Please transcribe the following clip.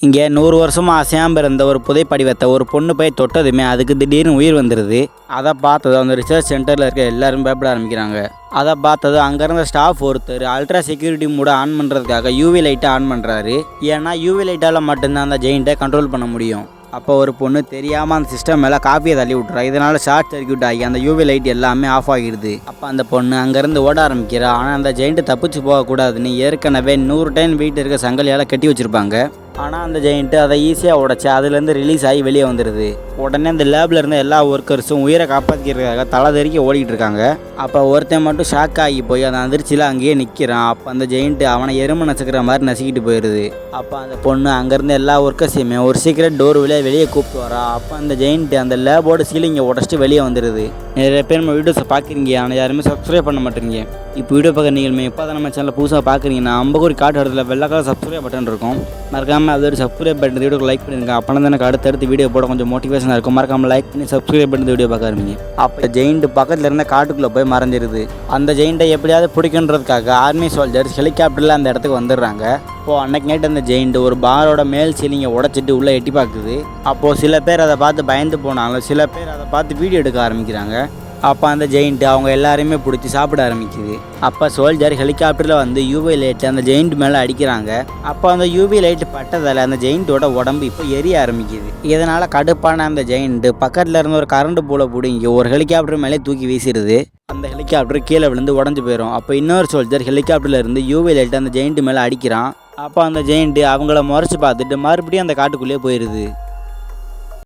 இங்கே 100 வருஷமாக அசையாமல் இருந்த ஒரு புதைப்படிவத்தை ஒரு பொண்ணு போய் தொட்டதுமே அதுக்கு திடீர்னு உயிர் வந்துடுது. அதை பார்த்தது அந்த ரிசர்ச் சென்டரில் இருக்க எல்லாரும் பயப்பட ஆரம்பிக்கிறாங்க. அதை பார்த்தது அங்கே இருந்த ஸ்டாஃப் ஒருத்தர் அல்ட்ரா செக்யூரிட்டி மூட ஆன் பண்ணுறதுக்காக யூவி லைட்டை ஆன் பண்ணுறாரு. ஏன்னா யூவி லைட்டால் மட்டும்தான் அந்த ஜெயிண்ட்டை கண்ட்ரோல் பண்ண முடியும். அப்போ ஒரு பொண்ணு தெரியாமல் அந்த சிஸ்டம் மேலே காப்பியை தள்ளி விட்றா. இதனால் ஷார்ட் சர்க்யூட் ஆகி அந்த யூவி லைட் எல்லாமே ஆஃப் ஆகிடுது. அப்போ அந்த பொண்ணு அங்கேருந்து ஓட ஆரம்பிக்கிறா. ஆனால் அந்த ஜெயிண்ட்டு தப்பிச்சு போகக்கூடாதுன்னு ஏற்கனவே 100 டன் வெயிட் இருக்க சங்கலியால் கட்டி வச்சுருப்பாங்க. ஆனால் அந்த ஜெயிண்ட்டு அதை ஈஸியாக உடச்சி அதுலேருந்து ரிலீஸ் ஆகி வெளியே வந்துடுது. உடனே அந்த லேபில் இருந்த எல்லா ஒர்க்கர்ஸும் உயிரை காப்பாற்றிக்கிறதுக்காக தலை தெறிக்க ஓடிக்கிட்டு இருக்காங்க. அப்போ ஒருத்தன் மட்டும் ஷாக் ஆகி போய் அந்த அதிர்ச்சியில் அங்கேயே நிற்கிறான். அப்போ அந்த ஜெயிண்ட்டு அவனை எருமை நசுக்கிற மாதிரி நசுக்கிட்டு போயிடுது. அப்போ அந்த பொண்ணு அங்கேருந்து எல்லா ஒர்க்கர்ஸையுமே ஒரு சீக்கிரட் டோர் வழியாக வெளியே கூப்பிட்டு வரா. அப்போ அந்த ஜெயிண்ட்டு அந்த லேபோட சீலிங்கை உடச்சிட்டு வெளியே வந்துடுது. நிறைய பேர் நம்ம வீடியோஸை பார்க்குறீங்க, ஆனால் யாருமே சப்ஸ்கிரைப் பண்ண மாட்டேறீங்க. இப்போ வீடியோ பார்க்க நீங்களுமே இப்போ தான் நம்ம சேனலில் புதுசாக பார்க்குறீங்கன்னா அம்பக்கூரி காட்டு இடத்துல வெள்ளை கலர் சப்ஸ்கிரைப் பட்டன் இருக்கும். மறக்காமல் அதோட சப்ஸ்கிரைப் பண்ணி வீடியோக்கு லைக் பண்ணிருங்க. அப்போ தான் எனக்கு அடுத்தடுத்து வீடியோ போட கொஞ்சம் மோட்டிவேஷனாக இருக்கும். மறக்காமல் லைக் பண்ணி சப்ஸ்கிரைப் பண்ணி வீடியோ பார்க்க ஆரம்பிங்க. அப்போ ஜெயிண்ட் பக்கத்தில் இருந்த காட்டுக்குள்ளே போய் மறைஞ்சிருது. அந்த ஜெயிண்ட்டை எப்படியாவது பிடிக்கன்றதுக்காக ஆர்மி சோல்ஜர்ஸ் ஹெலிகாப்டரில் அந்த இடத்துக்கு வந்துடுறாங்க. அப்போது அன்னைக்கு நைட் அந்த ஜெயிண்ட் ஒரு பாரோட மேல் சீலிங்கை உடச்சிட்டு உள்ளே எட்டி பார்க்குது. அப்போது சில பேர் அதை பார்த்து பயந்து போனாலும் சில பேர் அதை பார்த்து வீடியோ எடுக்க ஆரம்பிக்கிறாங்க. அப்போ அந்த ஜெயிண்ட்டு அவங்க எல்லாரையுமே பிடிச்சி சாப்பிட ஆரம்பிக்குது. அப்போ சோல்ஜர் ஹெலிகாப்டரில் வந்து யூவி லைட் அந்த ஜெயிண்ட் மேலே அடிக்கிறாங்க. அப்போ அந்த யூவி லைட் பட்டதால் அந்த ஜெயிண்ட்டோட உடம்பு இப்போ எரிய ஆரம்பிக்குது. இதனால் கடுப்பான அந்த ஜெயிண்ட்டு பக்கத்தில் இருந்த ஒரு கரண்ட் போல பிடிங்கி ஒரு ஹெலிகாப்டர் மேலே தூக்கி வீசிடுது. அந்த ஹெலிகாப்டர் கீழே விழுந்து உடஞ்சி போயிடும். அப்போ இன்னொரு சோல்ஜர் ஹெலிகாப்டரில் இருந்து யூவி லைட் அந்த ஜெயிண்ட் மேலே அடிக்கிறான். அப்போ அந்த ஜெயிண்ட்டு அவங்கள முறைச்சி பார்த்துட்டு மறுபடியும் அந்த காட்டுக்குள்ளேயே போயிடுது.